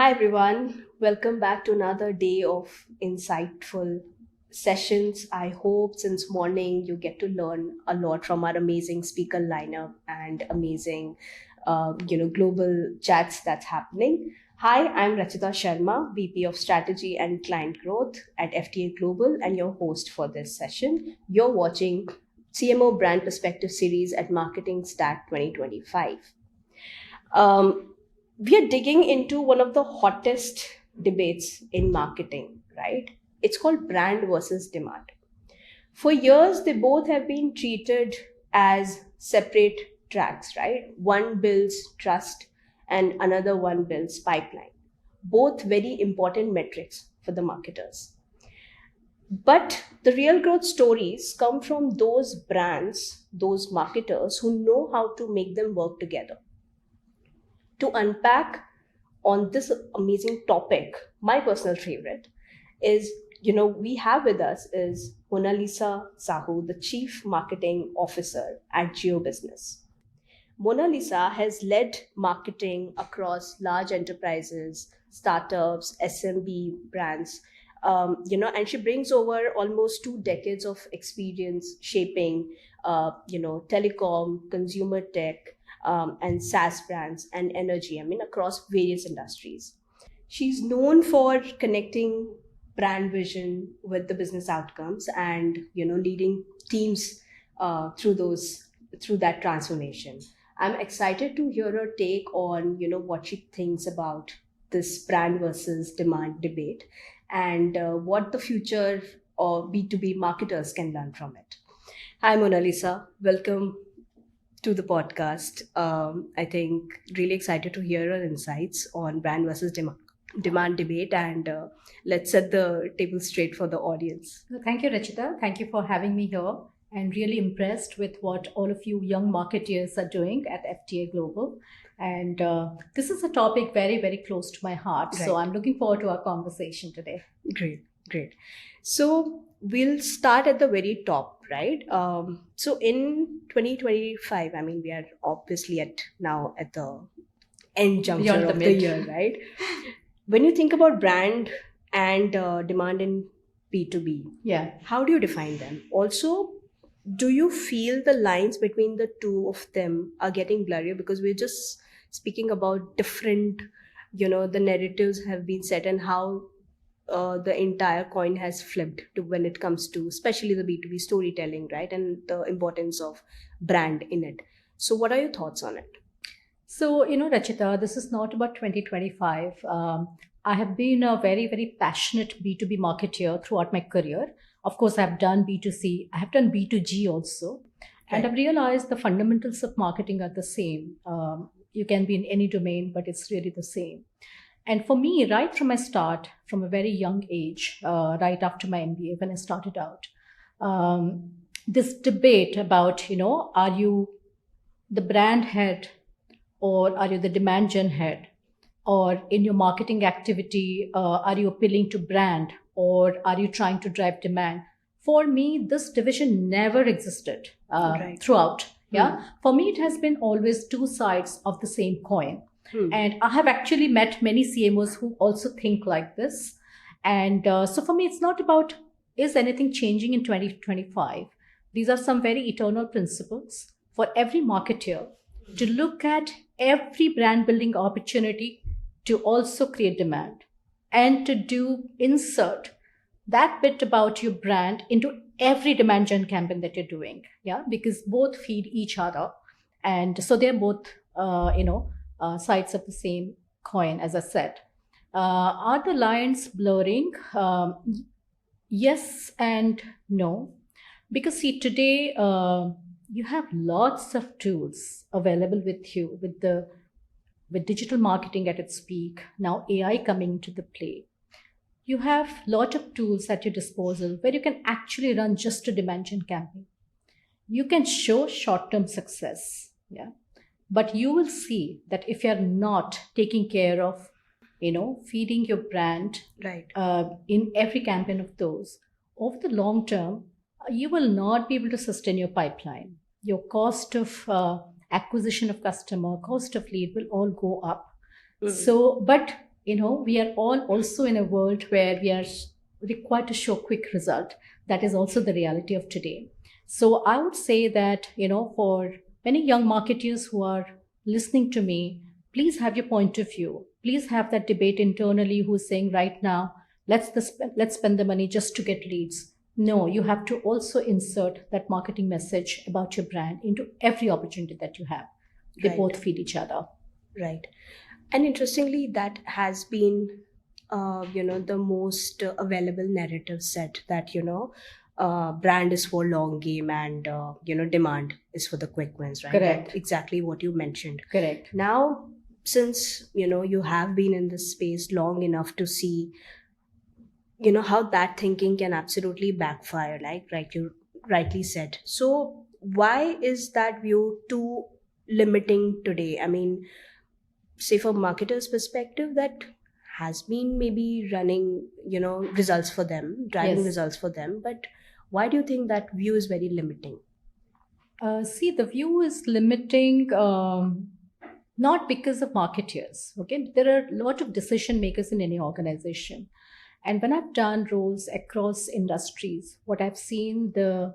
Hi everyone, welcome back to another day of insightful sessions. I hope since morning you get to learn a lot from our amazing speaker lineup and amazing, global chats that's happening. Hi, I'm Rachita Sharma, VP of Strategy and Client Growth at FTA Global, and your host for this session. You're watching CMO Brand Perspective Series at Marketing Stack 2025. We are digging into one of the hottest debates in marketing, right? It's called brand versus demand. For years, they both have been treated as separate tracks, right? One builds trust and another one builds pipeline. Both very important metrics for the marketers. But the real growth stories come from those brands, those marketers who know how to make them work together. To unpack on this amazing topic, my personal favorite is, we have with us is Monalisa Sahoo, the Chief Marketing Officer at JioBusiness. Monalisa has led marketing across large enterprises, startups, SMB brands, and she brings over almost 2 decades of experience shaping, telecom, consumer tech, and SaaS brands and energy, across various industries. She's known for connecting brand vision with the business outcomes and, leading teams through that transformation. I'm excited to hear her take on, what she thinks about this brand versus demand debate and what the future of B2B marketers can learn from it. Hi, Mona Lisa. Welcome to the podcast. I think really excited to hear your insights on brand versus demand debate, and let's set the table straight for the audience. Thank you, Rachita. Thank you for having me here. I'm really impressed with what all of you young marketeers are doing at FTA Global. And this is a topic very, very close to my heart. Right. So I'm looking forward to our conversation today. Great. So we'll start at the very top, right? So in 2025, we are obviously at the end juncture Beyond the of the mid. year, right? When you think about brand and demand in B2B, Yeah. how do you define them? Also, do you feel the lines between the two of them are getting blurrier because we're just speaking about different, the narratives have been set and how the entire coin has flipped to when it comes to especially the B2B storytelling, right? And the importance of brand in it. So what are your thoughts on it? So, Rachita, this is not about 2025. I have been a very, very passionate B2B marketeer throughout my career. Of course, I've done B2C, I have done B2G also. And Right. I've realized the fundamentals of marketing are the same. You can be in any domain, but it's really the same. And for me, right from my start, from a very young age, right after my MBA, when I started out, this debate about, are you the brand head or are you the demand gen head? Or in your marketing activity, are you appealing to brand or are you trying to drive demand? For me, this division never existed Right. throughout. Yeah. For me, it has been always two sides of the same coin. And I have actually met many CMOs who also think like this. And so for me, it's not about is anything changing in 2025. These are some very eternal principles for every marketer to look at every brand building opportunity to also create demand and to do insert that bit about your brand into every demand gen campaign that you're doing. Yeah, because both feed each other. And so they're both, sides of the same coin, as I said. Are the lines blurring? Yes and no. Because see, today you have lots of tools available with you with digital marketing at its peak, now AI coming into the play. You have a lot of tools at your disposal where you can actually run just a demand gen campaign. You can show short-term success, yeah, but you will see that if you're not taking care of, feeding your brand Right. in every campaign of those, over the long term, you will not be able to sustain your pipeline. Your cost of acquisition of customer, cost of lead will all go up. So, but we are all also in a world where we are required to show quick result. That is also the reality of today. So I would say that, for many young marketers who are listening to me, please have your point of view. Please have that debate internally who's saying right now, let's spend the money just to get leads. No, you have to also insert that marketing message about your brand into every opportunity that you have. They Right. both feed each other. Right. And interestingly, that has been, the most available narrative set that, brand is for long game and, demand is for the quick wins, right? Correct. And exactly what you mentioned. Correct. Now, since, you have been in this space long enough to see, how that thinking can absolutely backfire, like you rightly said. So why is that view too limiting today? I mean, say from marketers perspective, that has been maybe running, results for them, driving Yes. results for them, but why do you think that view is very limiting? See, the view is limiting, not because of marketeers. Okay, there are a lot of decision makers in any organization, and when I've done roles across industries, what I've seen, the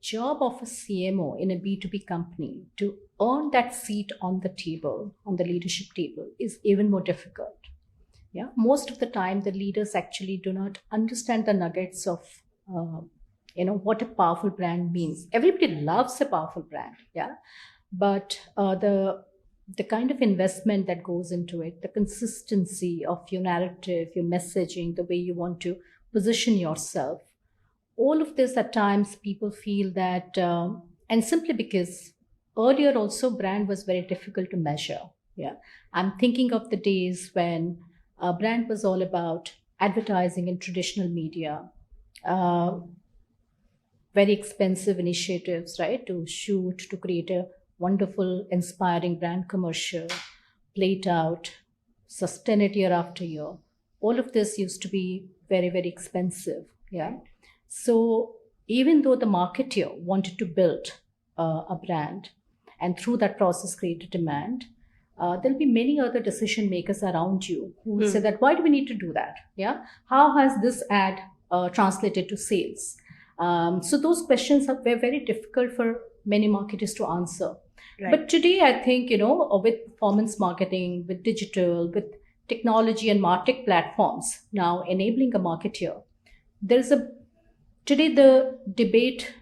job of a CMO in a B2B company to earn that seat on the table, on the leadership table, is even more difficult. Yeah, most of the time the leaders actually do not understand the nuggets of uh, what a powerful brand means. Everybody loves a powerful brand, yeah, but the kind of investment that goes into it, the consistency of your narrative, your messaging, the way you want to position yourself, all of this, at times people feel that, and simply because earlier also brand was very difficult to measure. Yeah, I'm thinking of the days when a brand was all about advertising in traditional media, uh, very expensive initiatives, right, to shoot, to create a wonderful inspiring brand commercial, play it out, sustain it year after year. All of this used to be very, very expensive. Yeah. So even though the marketer wanted to build a brand and through that process create a demand, there'll be many other decision makers around you who will say that, why do we need to do that? Yeah. How has this ad translated to sales? So those questions were very difficult for many marketers to answer. Right. But today, I think, with performance marketing, with digital, with technology and martech platforms now enabling a marketer, there's a today the debate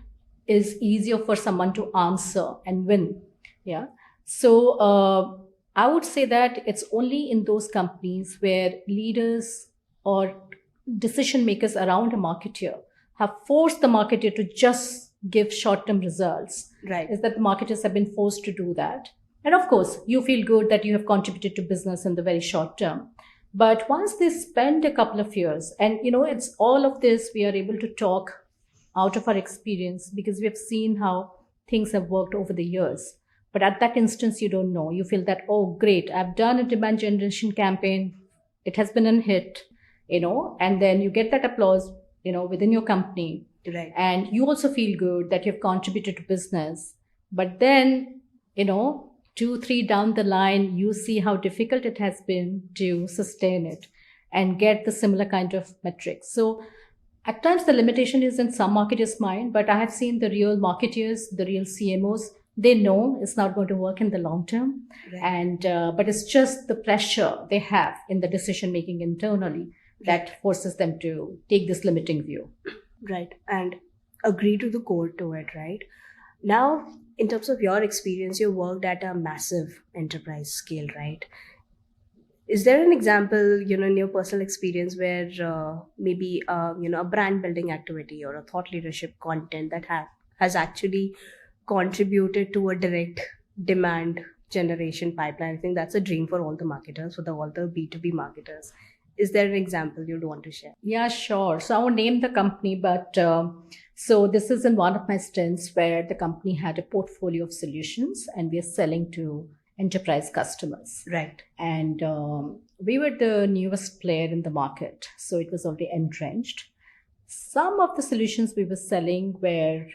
is easier for someone to answer and win. Yeah. So I would say that it's only in those companies where leaders or decision makers around a marketer have forced the marketer to just give short term results, Right. is that the marketers have been forced to do that. And of course, you feel good that you have contributed to business in the very short term. But once they spend a couple of years, and it's all of this, we are able to talk out of our experience because we have seen how things have worked over the years. But at that instance, you don't know. You feel that, oh, great, I've done a demand generation campaign, it has been a hit, and then you get that applause, within your company. Right. And you also feel good that you've contributed to business. But then, 2, 3 down the line, you see how difficult it has been to sustain it and get the similar kind of metrics. So at times the limitation is in some marketers' mind, but I have seen the real marketers, the real CMOs, they know it's not going to work in the long term. Right. And but it's just the pressure they have in the decision making internally that forces them to take this limiting view. Right. And agree to the core to it, right? Now, in terms of your experience, you worked at a massive enterprise scale, right? Is there an example, in your personal experience where maybe, a brand building activity or a thought leadership content that has actually contributed to a direct demand generation pipeline? I think that's a dream for all the marketers, for all the B2B marketers. Is there an example you'd want to share? Yeah, sure. So I won't name the company, but so this is in one of my stints where the company had a portfolio of solutions and we are selling to enterprise customers. Right. And we were the newest player in the market, so it was already entrenched. Some of the solutions we were selling were,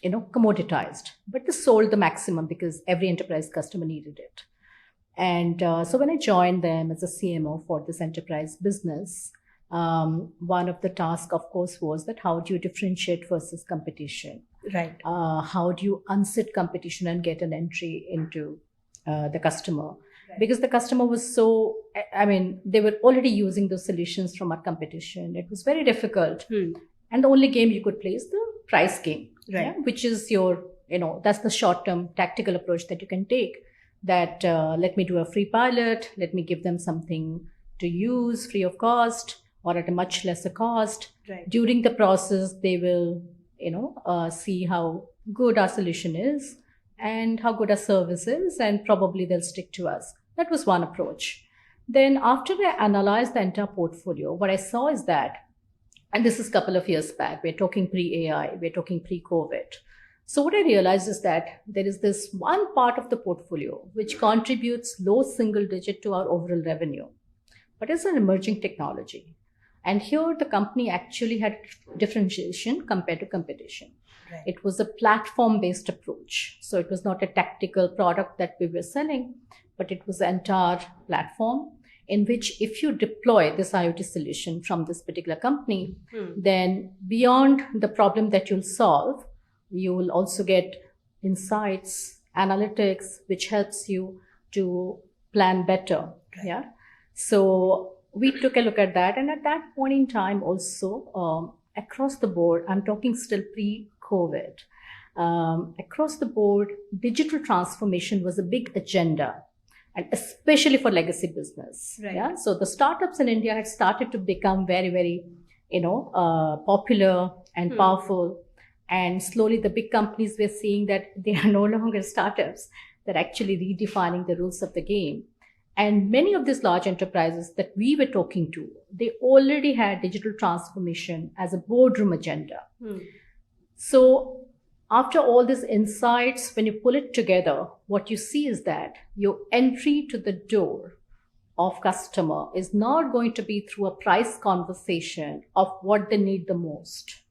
commoditized, but we sold the maximum because every enterprise customer needed it. And so when I joined them as a CMO for this enterprise business, one of the tasks, of course, was that how do you differentiate versus competition? Right. How do you unsit competition and get an entry into the customer? Right. Because the customer was so, I mean, they were already using those solutions from our competition. It was very difficult. And the only game you could play is the price game, Right. yeah, which is your, that's the short-term tactical approach that you can take. That let me do a free pilot, let me give them something to use free of cost or at a much lesser cost. Right. During the process, they will, see how good our solution is and how good our service is, and probably they'll stick to us. That was one approach. Then after I analyzed the entire portfolio, what I saw is that, and this is a couple of years back, we're talking pre-AI, we're talking pre-COVID. So what I realized is that there is this one part of the portfolio which contributes low single digit to our overall revenue, but it's an emerging technology. And here the company actually had differentiation compared to competition. Right. It was a platform-based approach. So it was not a tactical product that we were selling, but it was an entire platform in which if you deploy this IoT solution from this particular company, then beyond the problem that you'll solve, you will also get insights, analytics, which helps you to plan better. Right. Yeah. So we took a look at that. And at that point in time also, across the board, I'm talking still pre-COVID, across the board, digital transformation was a big agenda, and especially for legacy business. Right. Yeah. So the startups in India had started to become very, very, popular and powerful. And slowly the big companies were seeing that they are no longer startups. They're actually redefining the rules of the game. And many of these large enterprises that we were talking to, they already had digital transformation as a boardroom agenda. So after all these insights, when you pull it together, what you see is that your entry to the door of customer is not going to be through a price conversation of what they need the most,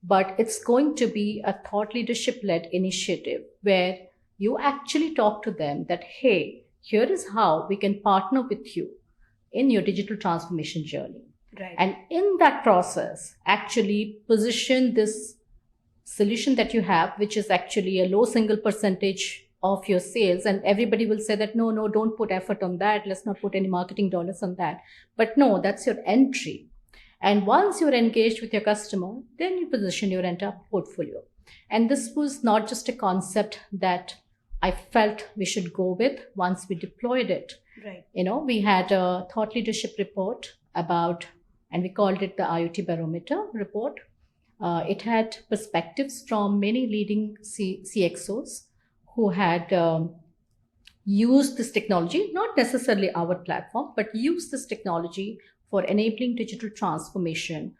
but it's going to be a thought leadership-led initiative where you actually talk to them that, hey, here is how we can partner with you in your digital transformation journey. Right. And in that process, actually position this solution that you have, which is actually a low single percentage of your sales. And everybody will say that, no, don't put effort on that. Let's not put any marketing dollars on that. But no, that's your entry. And once you're engaged with your customer, then you position your entire portfolio. And this was not just a concept that I felt we should go with once we deployed it. Right. We had a thought leadership report about, and we called it the IoT Barometer report. It had perspectives from many leading CXOs who had used this technology, not necessarily our platform, but used this technology for enabling digital transformation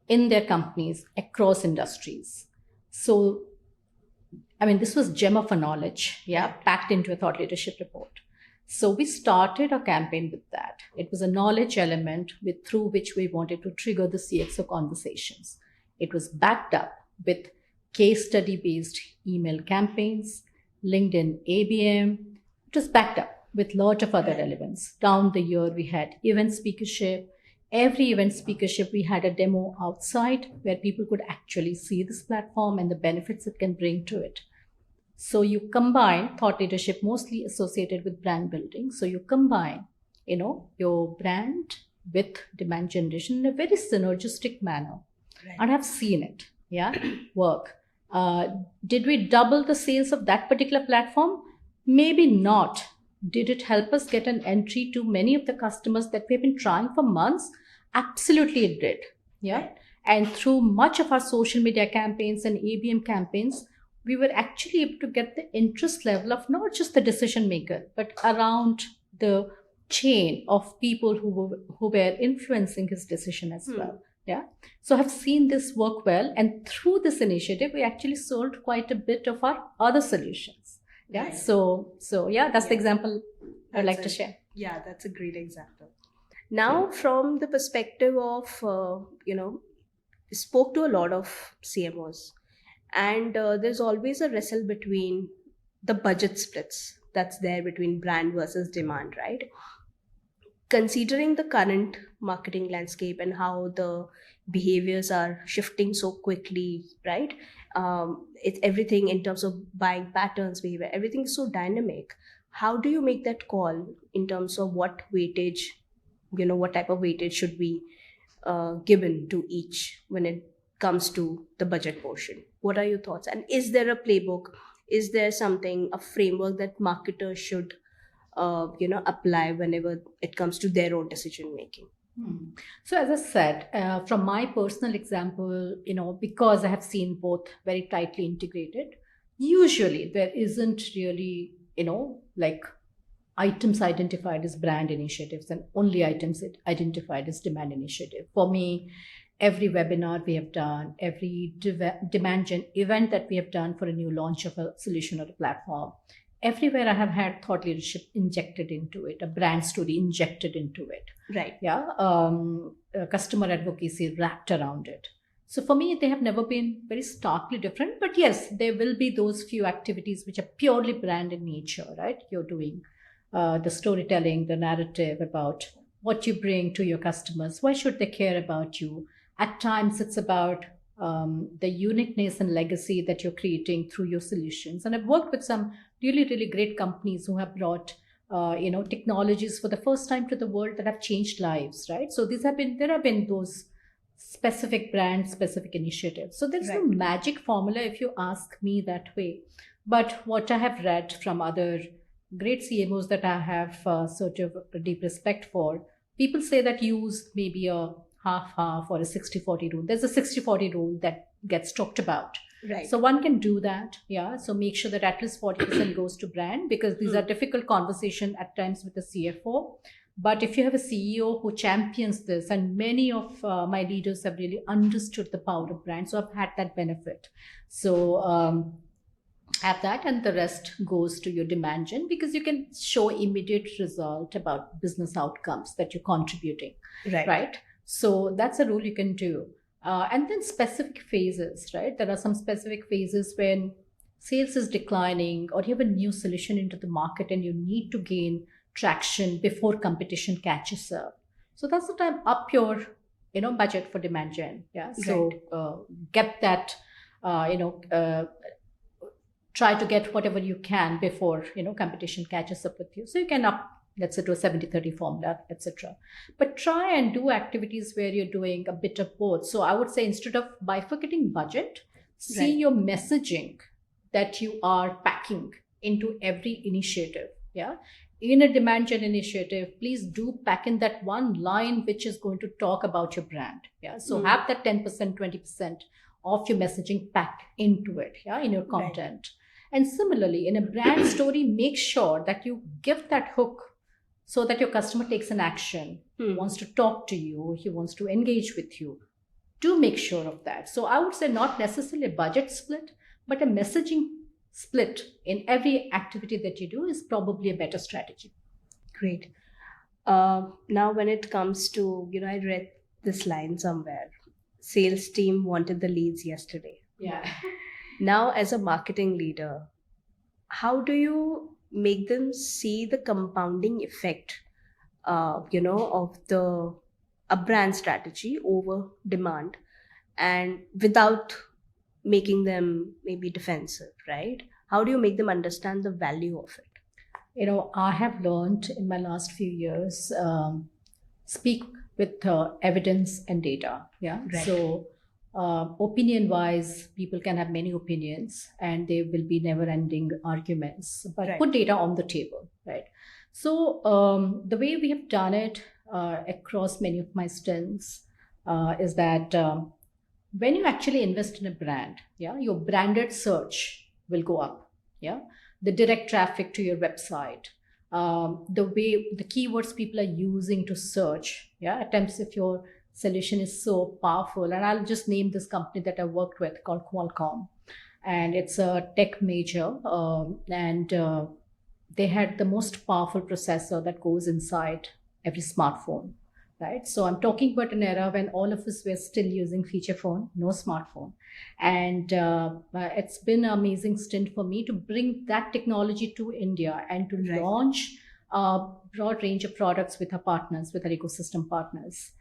in their companies across industries. So, this was gem of a knowledge, packed into a thought leadership report. So we started a campaign with that. It was a knowledge element through which we wanted to trigger the CXO conversations. It was backed up with case study based email campaigns, LinkedIn ABM. It was backed up with a lot of other elements. Down the year, we had event speakership. Every event speakership, we had a demo outside where people could actually see this platform and the benefits it can bring to it. So you combine thought leadership mostly associated with brand building. So you combine, your brand with demand generation in a very synergistic manner. Right. And I've seen it, work. Did we double the sales of that particular platform? Maybe not. Did it help us get an entry to many of the customers that we've been trying for months? Absolutely it did. Yeah. Right. And through much of our social media campaigns and ABM campaigns, we were actually able to get the interest level of not just the decision maker, but around the chain of people who were influencing his decision as well. Yeah. So I've seen this work well. And through this initiative, we actually sold quite a bit of our other solutions. Yeah. Right. So that's the example I'd like to share. Yeah, that's a great example. Now, from the perspective of, spoke to a lot of CMOs, and there's always a wrestle between the budget splits that's there between brand versus demand, right? Considering the current marketing landscape and how the behaviors are shifting so quickly, right? It's everything in terms of buying patterns, behavior, everything is so dynamic. How do you make that call in terms of what weightage, what type of weightage should be given to each when it comes to the budget portion? What are your thoughts? And is there a playbook? Is there something, a framework that marketers should apply whenever it comes to their own decision making? Hmm. So, as I said, from my personal example, because I have seen both very tightly integrated, usually there isn't really, like items identified as brand initiatives and only items identified as demand initiative. For me, every webinar we have done, every demand gen event that we have done for a new launch of a solution or a platform, everywhere I have had thought leadership injected into it, a brand story injected into it. Right. Yeah. Customer advocacy wrapped around it. So for me, they have never been very starkly different. But yes, there will be those few activities which are purely brand in nature, right? You're doing the storytelling, the narrative about what you bring to your customers. Why should they care about you? At times, it's about the uniqueness and legacy that you're creating through your solutions. And I've worked with some really, really great companies who have brought technologies for the first time to the world that have changed lives, right? So there have been those specific brand specific initiatives. So there's no Right. magic formula if you ask me that way. But what I have read from other great CMOs that I have sort of a deep respect for, people say that use maybe a half or a 60-40 rule. There's a 60-40 rule that gets talked about. Right. So one can do that. Yeah. So make sure that at least 40% goes to brand, because these are difficult conversation at times with the CFO. But if you have a CEO who champions this, and many of my leaders have really understood the power of brand, so I've had that benefit. So have that, and the rest goes to your demand gen, because you can show immediate result about business outcomes that you're contributing. Right. So that's a rule you can do. And then specific phases, right? There are some specific phases when sales is declining, or you have a new solution into the market and you need to gain traction before competition catches up. So that's the time up your budget for demand gen. Yeah. So get that try to get whatever you can before competition catches up with you. So you can up, let's say, to a 70-30 formula, etc. But try and do activities where you're doing a bit of both. So I would say, instead of bifurcating budget, see your messaging that you are packing into every initiative. Yeah. In a demand gen initiative, please do pack in that one line which is going to talk about your brand. Yeah. So have that 10%, 20% of your messaging packed into it. Yeah. In your content. And similarly, in a brand story, make sure that you give that hook so that your customer takes an action, wants to talk to you, he wants to engage with you. Do make sure of that. So I would say not necessarily a budget split, but a messaging split in every activity that you do is probably a better strategy. Great. Now, when it comes to, I read this line somewhere. Sales team wanted the leads yesterday. Yeah. Now, as a marketing leader, how do you make them see the compounding effect, of a brand strategy over demand, and without making them maybe defensive, right? How do you make them understand the value of it? I have learned in my last few years, speak with evidence and data. Yeah. Right. So opinion wise, people can have many opinions and there will be never ending arguments, but put data on the table. Right. So the way we have done it across many of my stints is that when you actually invest in a brand, yeah, your branded search will go up. Yeah. The direct traffic to your website, the keywords people are using to search. Yeah. At times, if your solution is so powerful, and I'll just name this company that I worked with called Qualcomm, and it's a tech major, and they had the most powerful processor that goes inside every smartphone. right? So I'm talking about an era when all of us were still using feature phone, no smartphone. And it's been an amazing stint for me to bring that technology to India and to Right. launch a broad range of products with our partners, with our ecosystem partners.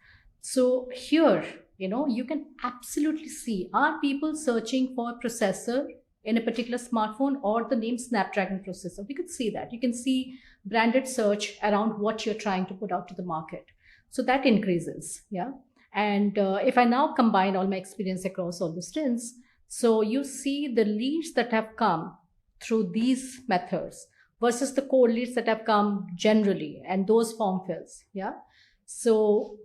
So here, you can absolutely see, are people searching for a processor in a particular smartphone or the name Snapdragon processor? We could see that. You can see branded search around what you're trying to put out to the market. So that increases, yeah. And if I now combine all my experience across all the stints, so you see the leads that have come through these methods versus the cold leads that have come generally and those form fills, yeah. So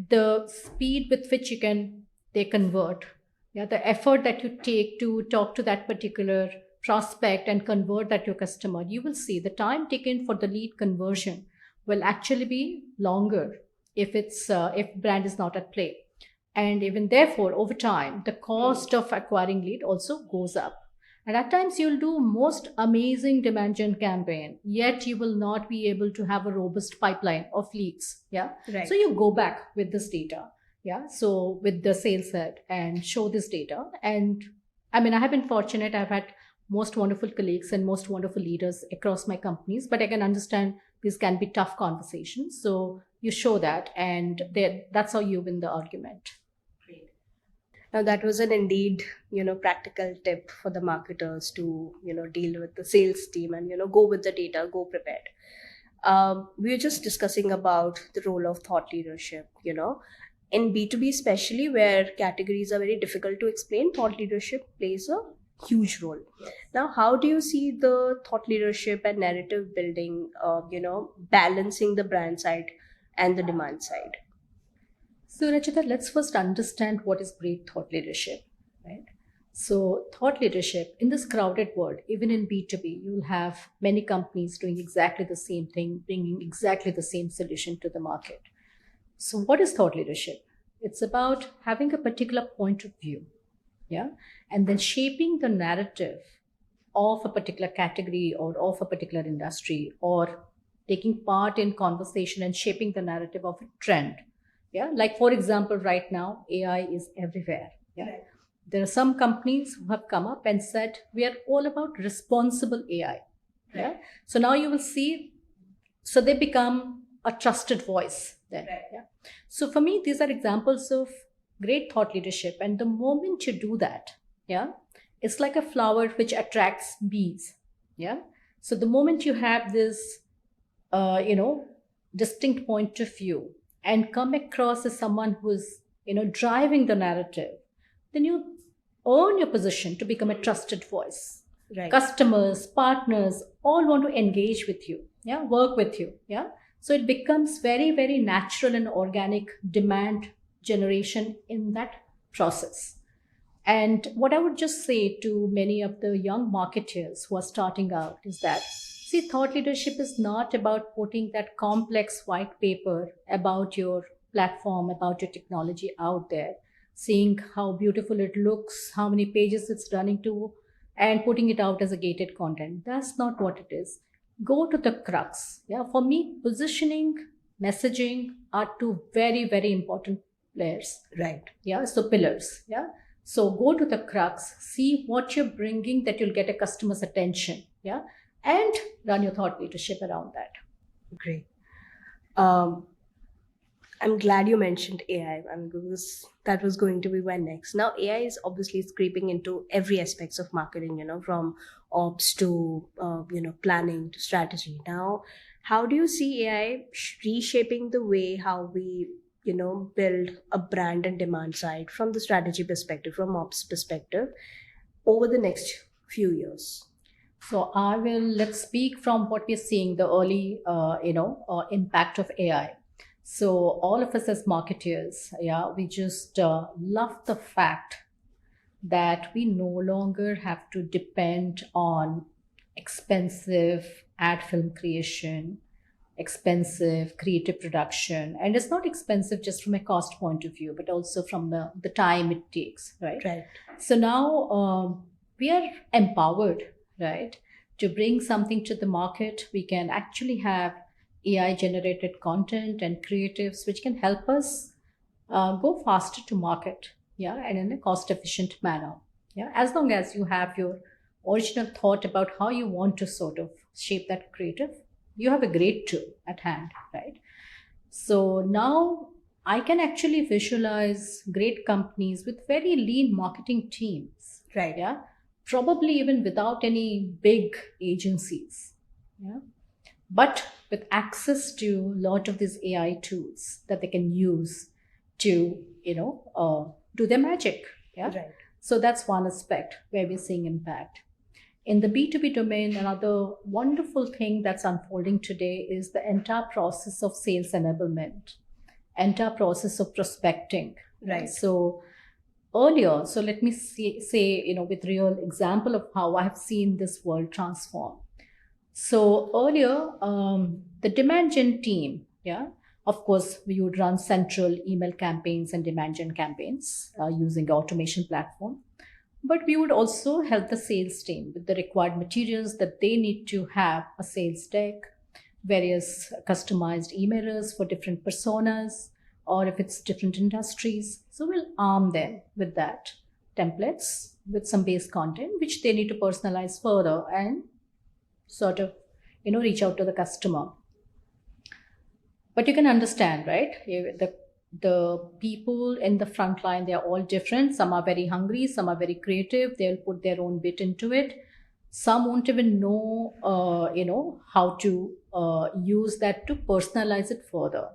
the speed with which you can they convert, yeah, the effort that you take to talk to that particular prospect and convert that to a customer, you will see the time taken for the lead conversion will actually be longer if brand is not at play. And even therefore over time the cost of acquiring lead also goes up. And at times you'll do most amazing demand gen campaign, yet you will not be able to have a robust pipeline of leads. Yeah. Right. So you go back with this data. Yeah. So with the sales head and show this data. And I mean, I have been fortunate. I've had most wonderful colleagues and most wonderful leaders across my companies, but I can understand these can be tough conversations. So you show that, and that's how you win the argument. Now that was an indeed, practical tip for the marketers to, deal with the sales team and, go with the data, go prepared. We were just discussing about the role of thought leadership, in B2B, especially where categories are very difficult to explain, thought leadership plays a huge role. Now, how do you see the thought leadership and narrative building, balancing the brand side and the demand side? So, Rachita, let's first understand what is great thought leadership, right? So, thought leadership in this crowded world, even in B2B, you'll have many companies doing exactly the same thing, bringing exactly the same solution to the market. So, what is thought leadership? It's about having a particular point of view, yeah, and then shaping the narrative of a particular category or of a particular industry, or taking part in conversation and shaping the narrative of a trend. Yeah, like for example, right now AI is everywhere. Yeah, Right. there are some companies who have come up and said we are all about responsible AI. Yeah, Right. so now you will see, so they become a trusted voice then. Right. Yeah, so for me these are examples of great thought leadership, and the moment you do that, yeah, it's like a flower which attracts bees. Yeah, so the moment you have this distinct point of view and come across as someone who's driving the narrative, then you earn your position to become a trusted voice. Right. Customers, partners all want to engage with you, yeah, work with you. Yeah, so it becomes very, very natural and organic demand generation in that process. And what I would just say to many of the young marketers who are starting out is that, see, thought leadership is not about putting that complex white paper about your platform, about your technology out there, seeing how beautiful it looks, how many pages it's running to, and putting it out as a gated content. That's not what it is. Go to the crux. Yeah, for me, positioning, messaging are two very, very important players. Right. Yeah, so pillars. Yeah, so go to the crux, see what you're bringing that you'll get a customer's attention. Yeah, and run your thought leadership around that. Great. Um, I'm glad you mentioned AI. Because that was going to be my next. Now, AI is obviously creeping into every aspects of marketing. From ops to planning to strategy. Now, how do you see AI reshaping the way how we build a brand and demand side from the strategy perspective, from ops perspective, over the next few years? So let's speak from what we're seeing, the early, impact of AI. So all of us as marketeers, yeah, we just love the fact that we no longer have to depend on expensive ad film creation, expensive creative production. And it's not expensive just from a cost point of view, but also from the time it takes, right? Right. So now we are empowered, right, to bring something to the market. We can actually have AI generated content and creatives which can help us go faster to market, yeah, and in a cost efficient manner. Yeah, as long as you have your original thought about how you want to sort of shape that creative, you have a great tool at hand, right? So now I can actually visualize great companies with very lean marketing teams. Right. Yeah. Probably even without any big agencies. Yeah. But with access to a lot of these AI tools that they can use to, do their magic. Yeah. Right. So that's one aspect where we're seeing impact. In the B2B domain, another wonderful thing that's unfolding today is the entire process of sales enablement, entire process of prospecting. Right. So earlier, so let me say, with real example of how I have seen this world transform. So earlier, the demand gen team, yeah, of course, we would run central email campaigns and demand gen campaigns using the automation platform. But we would also help the sales team with the required materials that they need to have a sales deck, various customized emailers for different personas, or if it's different industries. So we'll arm them with that templates with some base content, which they need to personalize further and sort of, reach out to the customer. But you can understand, right? The people in the front line, they are all different. Some are very hungry, some are very creative, they'll put their own bit into it. Some won't even know how to use that to personalize it further,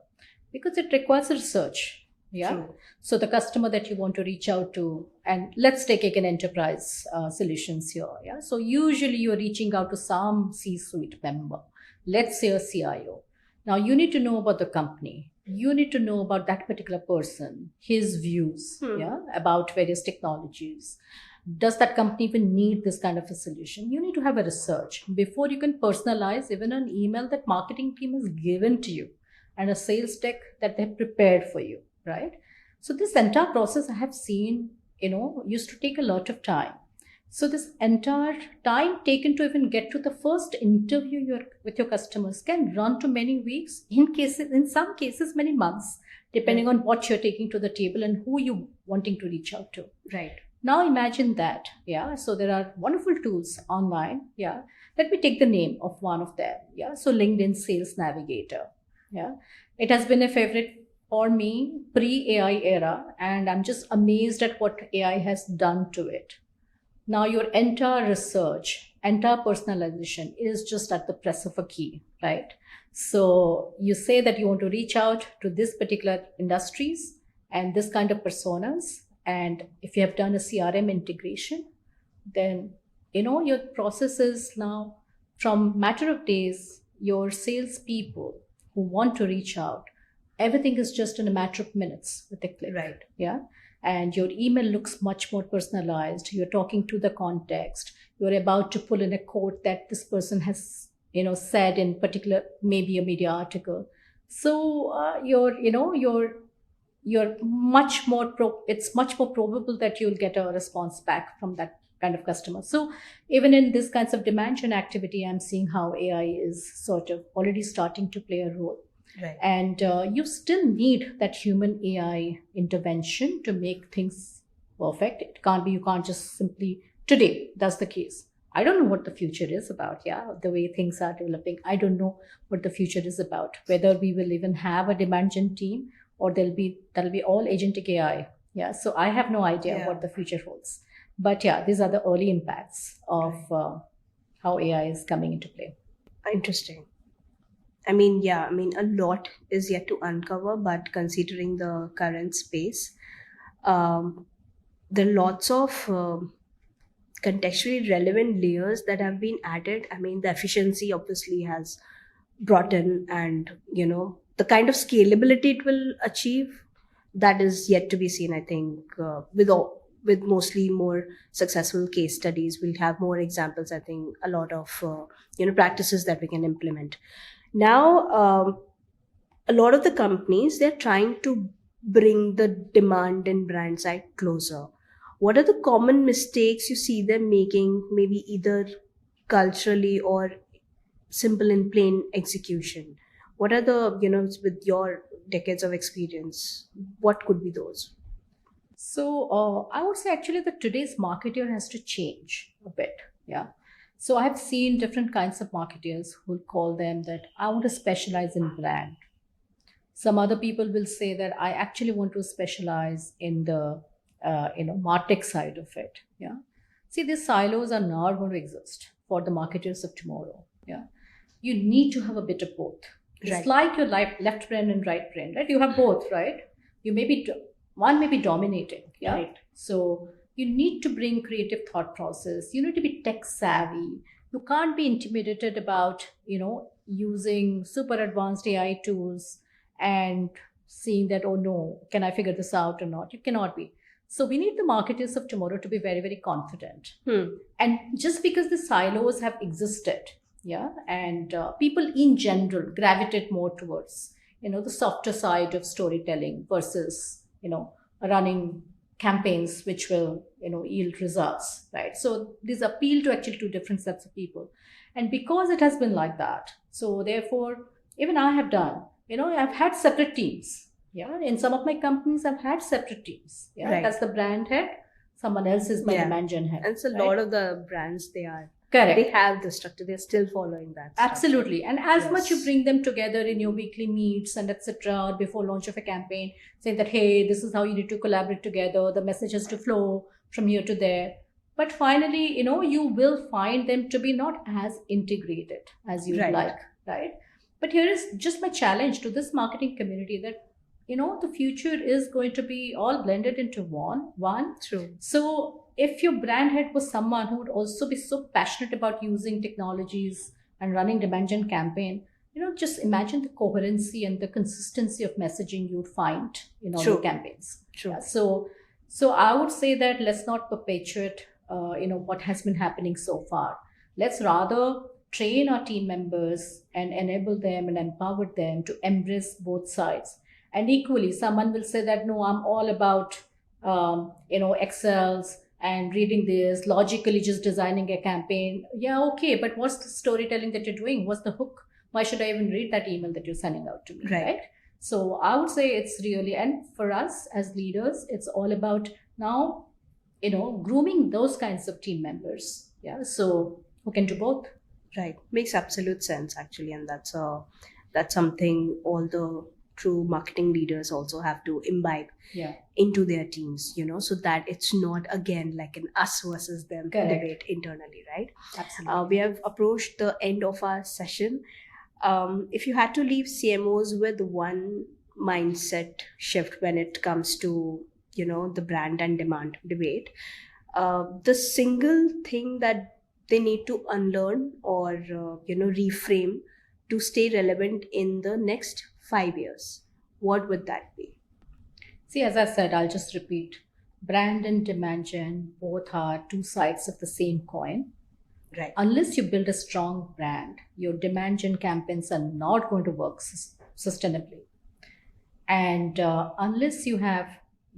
because it requires research. Yeah. True. So the customer that you want to reach out to, and let's take an enterprise solutions here. Yeah. So usually you're reaching out to some C-suite member, let's say a CIO. Now you need to know about the company. You need to know about that particular person, his views, yeah, about various technologies. Does that company even need this kind of a solution? You need to have a research before you can personalize even an email that marketing team has given to you and a sales deck that they've prepared for you, right? So this entire process I have seen, used to take a lot of time. So this entire time taken to even get to the first interview with your customers can run to many weeks, in some cases, many months, depending Right. on what you're taking to the table and who you wanting to reach out to. Right. Now imagine that, yeah. So there are wonderful tools online, yeah. Let me take the name of one of them, yeah. So LinkedIn Sales Navigator, yeah. It has been a favorite for me pre-AI era, and I'm just amazed at what AI has done to it. Now your entire research, entire personalization is just at the press of a key, right? So you say that you want to reach out to this particular industries and this kind of personas. And if you have done a CRM integration, then your process is now, from matter of days, your salespeople who want to reach out, everything is just in a matter of minutes with a click. Right. Yeah. And your email looks much more personalized. You're talking to the context. You're about to pull in a quote that this person has, said in particular, maybe a media article. So you're much more it's much more probable that you'll get a response back from that kind of customer. So even in this kinds of demand gen activity, I'm seeing how AI is sort of already starting to play a role. Right. And you still need that human AI intervention to make things perfect. It can't be, you can't just simply, today, that's the case. I don't know what the future is about. Yeah. The way things are developing, I don't know what the future is about, whether we will even have a demand gen team or that'll be all agentic AI. Yeah. So I have no idea what the future holds. But yeah, these are the early impacts of how AI is coming into play. Interesting. I mean, yeah, I mean, a lot is yet to uncover, but considering the current space, there are lots of contextually relevant layers that have been added. I mean, the efficiency obviously has brought in, and the kind of scalability it will achieve, that is yet to be seen. I think with mostly more successful case studies, we'll have more examples. I think a lot of practices that we can implement. Now, a lot of the companies, they're trying to bring the demand and brand side closer. What are the common mistakes you see them making, maybe either culturally or simple in plain execution? What are the, with your decades of experience, what could be those? So I would say actually that today's marketer has to change a bit. Yeah. So I've seen different kinds of marketers who call them that I want to specialize in brand. Some other people will say that I actually want to specialize in the martech side of it. Yeah. See, these silos are not going to exist for the marketers of tomorrow. Yeah. You need to have a bit of both. It's Right. like your left brain and right brain, right? You have both, right? You may be one may be dominating, yeah. Right. So you need to bring creative thought process. You need to be tech savvy. You can't be intimidated about using super advanced AI tools and seeing that, oh no, can I figure this out or not? You cannot be. So we need the marketers of tomorrow to be very, very confident. And just because the silos have existed, yeah, and people in general gravitate more towards the softer side of storytelling versus running campaigns which will yield results, right? So these appeal to actually two different sets of people, and because it has been like that, so therefore even I have done, I've had separate teams. Yeah, in some of my companies I've had separate teams. Yeah, Right. that's the brand head, someone else is my Yeah. demand gen head. And it's a right? lot of the brands, they Correct. have the structure, they're still following that structure. Absolutely. And as much you Yes. bring them together in your weekly meets and etc. or before launch of a campaign, saying that, hey, this is how you need to collaborate together, the message has to flow from here to there. But finally, you will find them to be not as integrated as you'd Right. like, right? But here is just my challenge to this marketing community that, the future is going to be all blended into one. True. So if your brand head was someone who would also be so passionate about using technologies and running demand gen campaign, just imagine the coherency and the consistency of messaging you'd find in all True. your campaigns. True. Yeah, so I would say that let's not perpetuate, what has been happening so far. Let's rather train our team members and enable them and empower them to embrace both sides. And equally, someone will say that no, I'm all about Excels and reading this logically, just designing a campaign. Yeah, okay, but what's the storytelling that you're doing? What's the hook? Why should I even read that email that you're sending out to me? Right. So I would say it's really, and for us as leaders, it's all about now, grooming those kinds of team members. Yeah, so who can do both. Right. Makes absolute sense actually, and that's something all the true marketing leaders also have to imbibe Yeah, into their teams, so that it's not again like an us versus them Correct. debate internally, right? absolutely. We have approached the end of our session. If you had to leave CMOs with one mindset shift when it comes to the brand and demand debate, the single thing that they need to unlearn or reframe to stay relevant in the next 5 years, what would that be? See, as I said, I'll just repeat, brand and demand gen both are two sides of the same coin. Right. Unless you build a strong brand, your demand gen campaigns are not going to work sustainably. And unless you have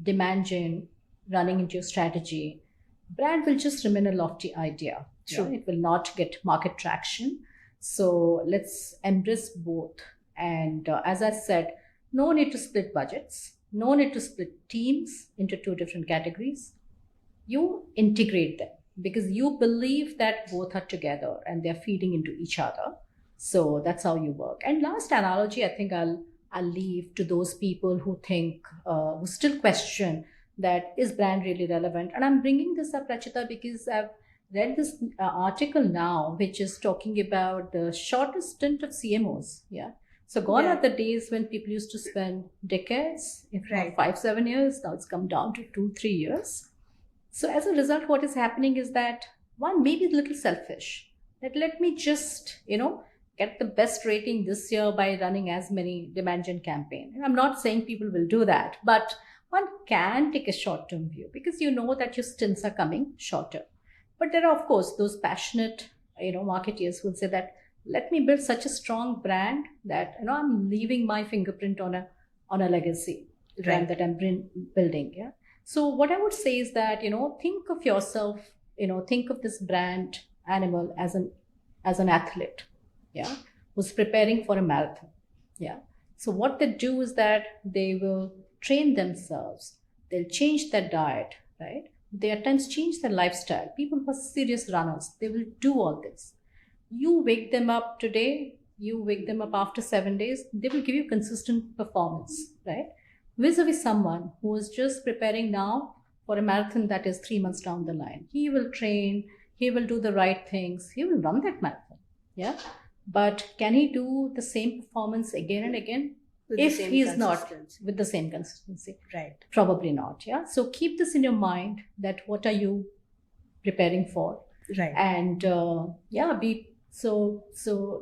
demand gen running into your strategy, brand will just remain a lofty idea. True. It will not get market traction. So let's embrace both. And as I said, no need to split budgets, no need to split teams into two different categories. You integrate them because you believe that both are together and they're feeding into each other. So that's how you work. And last analogy, I think I'll leave to those people who think, who still question that is brand really relevant. And I'm bringing this up, Rachita, because I've read this article now, which is talking about the shortest stint of CMOs. Yeah. So gone Yeah. are the days when people used to spend decades, if not Right. 5, 7 years. Now it's come down to 2, 3 years. So as a result, what is happening is that one maybe a little selfish. That let me just, get the best rating this year by running as many demand gen campaign. And I'm not saying people will do that, but one can take a short-term view because you know that your stints are coming shorter. But there are, of course, those passionate, marketeers who will say that let me build such a strong brand that I'm leaving my fingerprint on a legacy brand that I'm building. Yeah. So what I would say is that think of yourself, think of this brand animal as an athlete, yeah, who's preparing for a marathon. Yeah. So what they do is that they will train themselves. They'll change their diet, right? They at times change their lifestyle. People who are serious runners, they will do all this. You wake them up today, you wake them up after 7 days, they will give you consistent performance, right? Vis-a-vis someone who is just preparing now for a marathon that is 3 months down the line. He will train, he will do the right things, he will run that marathon. Yeah. But can he do the same performance again and again? With the If same he is not consistency. with the same consistency, Right. probably not. Yeah. So keep this in your mind that what are you preparing for, Right. and yeah, be so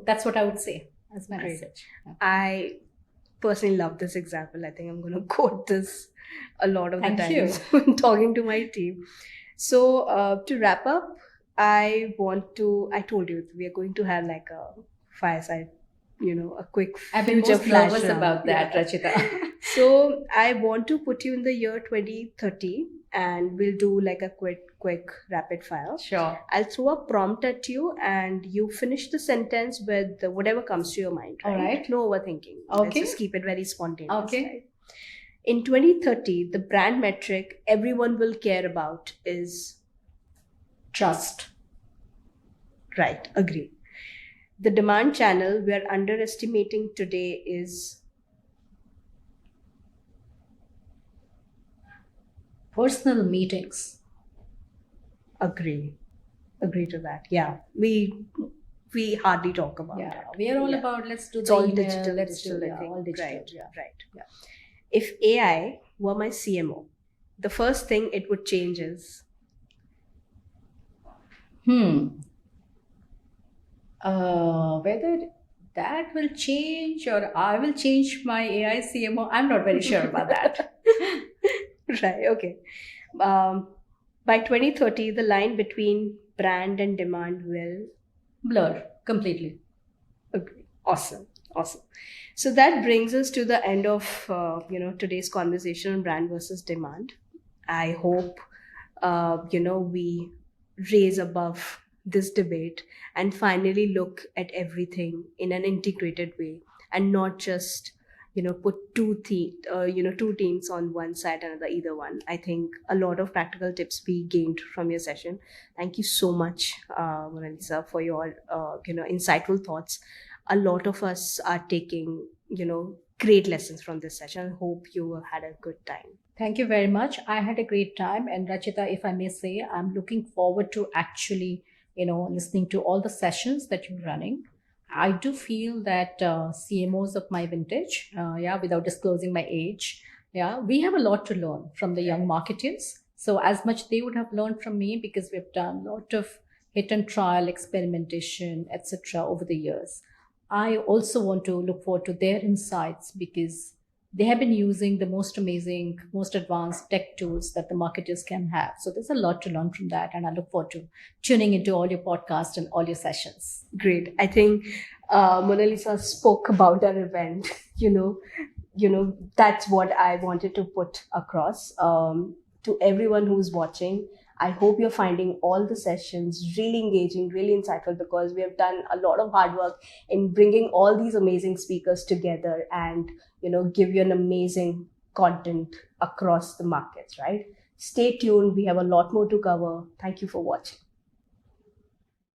that's what I would say as my Great. message. Yeah. I personally love this example. I think I'm going to quote this a lot of the Thank you. times when talking to my team. So, to wrap up, I told you we are going to have like a fireside, a quick I've been future most nervous flash about that, Yeah. Rachita. So, I want to put you in the year 2030 and we'll do like a quick rapid fire. Sure. I'll throw a prompt at you and you finish the sentence with whatever comes to your mind, right? All right. No overthinking. Let's Okay. just keep it very spontaneous. Okay. Right? In 2030, the brand metric everyone will care about is Trust. right. Agree. The demand channel we are underestimating today is Personal meetings. agree. Agree to that. Yeah. We hardly talk about Yeah, it. we are all Yeah. about let's do It's the all email, digital, let's digital, do I yeah, think. all digital. Right. Yeah. Right. Yeah. If AI were my CMO, the first thing it would change is Whether that will change or I will change my AI CMO, I'm not very sure about that. right. Okay. By 2030, the line between brand and demand will Blur completely. agree. Awesome. Awesome. So that brings us to the end of today's conversation on brand versus demand. I hope we raise above this debate and finally look at everything in an integrated way and not just put two teams on one side and the either one. I think a lot of practical tips we gained from your session. Thank you so much, Monalisa, for your insightful thoughts. A lot of us are taking great lessons from this session. I hope you had a good time. Thank you very much. I had a great time. And Rachita, if I may say, I'm looking forward to actually, listening to all the sessions that you're running. I do feel that CMOs of my vintage, yeah, without disclosing my age, yeah, we have a lot to learn from the young marketers. So as much they would have learned from me because we've done a lot of hit and trial experimentation, etc. over the years. I also want to look forward to their insights because they have been using the most amazing, most advanced tech tools that the marketers can have. So there's a lot to learn from that. And I look forward to tuning into all your podcasts and all your sessions. Great. I think Monalisa spoke about our event. That's what I wanted to put across to everyone who's watching. I hope you're finding all the sessions really engaging, really insightful, because we have done a lot of hard work in bringing all these amazing speakers together and give you an amazing content across the markets, right? Stay tuned. We have a lot more to cover. Thank you for watching.